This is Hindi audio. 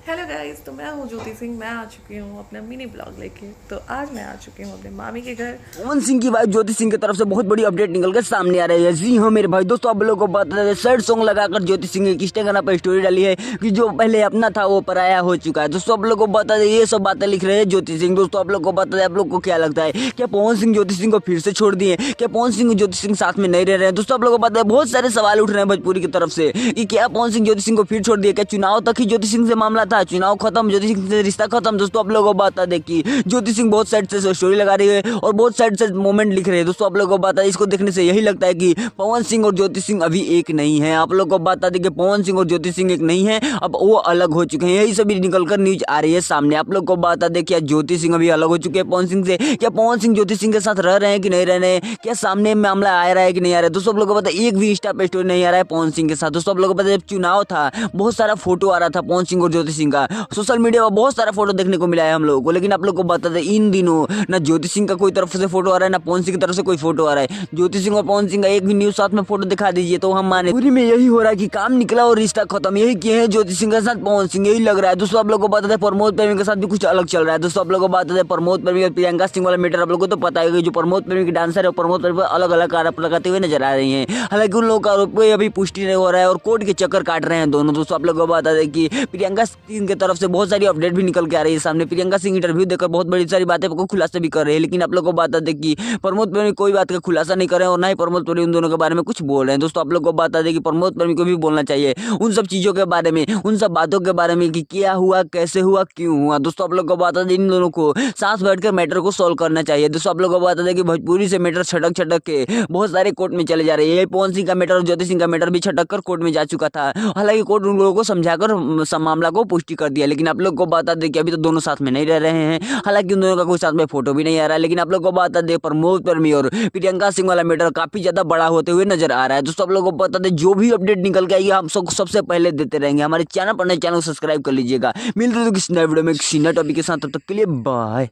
हेलो गाइस, तो मैं हूँ ज्योति सिंह। मैं आ चुकी हूँ अपना मिनी ब्लॉग लेके। तो आज मैं आ चुकी हूँ अपने मामी के घर। पवन सिंह की वाइफ ज्योति सिंह की तरफ से बहुत बड़ी अपडेट निकल कर सामने आ रही है। जी हाँ मेरे भाई दोस्तों, आप लोगों को बता दें, सैड सॉन्ग लगाकर ज्योति सिंह ने इंस्टाग्राम पर स्टोरी डाली है कि जो पहले अपना था वो पराया हो चुका है। दोस्तों आप लोगों को बता दें, ये सब बातें लिख रहे हैं ज्योति सिंह। दोस्तों आप लोग को बता दें, आप लोग को क्या लगता है, क्या पवन सिंह ज्योति सिंह को फिर से छोड़ दिए? क्या पवन सिंह ज्योति सिंह साथ में नहीं रह रहे हैं? दोस्तों आप लोगों को पता है, बहुत सारे सवाल उठ रहे हैं भोजपुरी की तरफ से कि क्या पवन सिंह ज्योति सिंह को फिर छोड़ दिए? क्या चुनाव तक ही ज्योति सिंह से मामला था? चुनाव खत्म, ज्योति सिंह से रिश्ता खत्म। दोस्तों आप लोगों को बता दें कि ज्योति सिंह बहुत साइड से स्टोरी लगा रही है और बहुत साइड से मोमेंट लिख रहे हैं। दोस्तों आप लोगों को बता दें, इसको देखने से यही लगता है कि पवन सिंह और ज्योति सिंह अभी एक नहीं है। आप लोगों को बता दें कि पवन सिंह और ज्योति सिंह एक नहीं है, अब वो अलग हो चुके हैं। यही सभी निकलकर न्यूज आ रही है सामने। आप लोग को बता दें, क्या ज्योति सिंह अभी अलग हो चुके हैं पवन सिंह से? क्या पवन सिंह ज्योति सिंह के साथ रह रहे हैं कि नहीं रह रहे हैं? क्या सामने मामला आ रहा है कि नहीं आ रहा है? दोस्तों आप लोगों को पता है, एक भी इंस्टा पे स्टोरी नहीं आ रहा है पवन सिंह के साथ। दोस्तों आप लोगों को पता है, जब चुनाव था बहुत सारा फोटो आ रहा था पवन सिंह और ज्योति सिंह का, सोशल मीडिया पर बहुत सारा फोटो देखने को मिला है हम लोगों को। लेकिन आप लोग को बता दें, इन दिनों ना ज्योति सिंह का कोई तरफ से फोटो आ रहा है, ना पवन सिंह की तरफ से कोई फोटो आ रहा है। ज्योति सिंह और पवन सिंह का एक भी न्यूज साथ में फोटो दिखा दीजिए तो हम माने। पूरी में यही हो रहा है कि काम निकला और रिश्ता खत्म। यही किए हैं ज्योति सिंह के साथ पवन सिंह, यही लग रहा है। दोस्तों आप लोग को बता दें, प्रमोद प्रेमी के साथ भी कुछ अलग चल रहा है। दोस्तों आप लोग को बता दें, प्रमोद प्रेमी और प्रियंका सिंह वाला मैटर आप लोगों को तो पता है कि जो प्रमोद प्रेमी की डांसर है, प्रमोद प्रेमी अलग अलग आरोप लगाते हुए नजर आ रही है। हालांकि उन लोगों का आरोप पे अभी पुष्टि नहीं हो रहा है और कोर्ट के चक्कर काट रहे हैं दोनों। दोस्तों आप लोग को बता दें कि प्रियंका सिंह की तरफ से बहुत सारी अपडेट भी निकल के आ रही है सामने। प्रियंका सिंह इंटरव्यू देकर बहुत बड़ी सारी बातें को खुलासा भी कर रहे हैं। लेकिन आप लोग को बता दें कि प्रमोद प्रेमी कोई बात का खुलासा नहीं कर रहे हैं और ना ही प्रमोद प्रेमी उन दोनों के बारे में कुछ बोल रहे हैं। दोस्तों आप लोग को बता दें कि प्रमोद प्रेमी को भी बोलना चाहिए उन सब चीजों के बारे में, उन सब बातों के बारे में कि क्या हुआ, कैसे हुआ, क्यों हुआ। दोस्तों आप लोग को बता दें, इन दोनों को साथ बैठकर मैटर को सॉल्व करना चाहिए। दोस्तों आप लोग को बता दें कि भोजपुरी से मैटर छटक छटक के बहुत सारे कोर्ट में चले जा रहे हैं। पवन सिंह का मैटर और ज्योति सिंह का मैटर भी छटक कर कोर्ट में जा चुका था। हालांकि कोर्ट उन लोगों को समझाकर मामला को पुष्टि कर दिया। लेकिन आप लोग को बता दें कि अभी तो दोनों साथ में नहीं रह रहे हैं। हालांकि उन दोनों का कोई साथ में फोटो भी नहीं आ रहा है। लेकिन आप लोग को बता दें, प्रमोद प्रेमी और प्रियंका सिंह वाला मैटर काफी ज्यादा बड़ा होते हुए नजर आ रहा है। दोस्तों आप लोगों को बता दें, जो भी अपडेट निकल के आएगी हम सबसे पहले देते रहेंगे। हमारे चैनल पर नए चैनल को सब्सक्राइब कर लीजिएगा। मिलते हैं तो किसी नए वीडियो में किसी नए टॉपिक के साथ। तब तक के लिए बाय।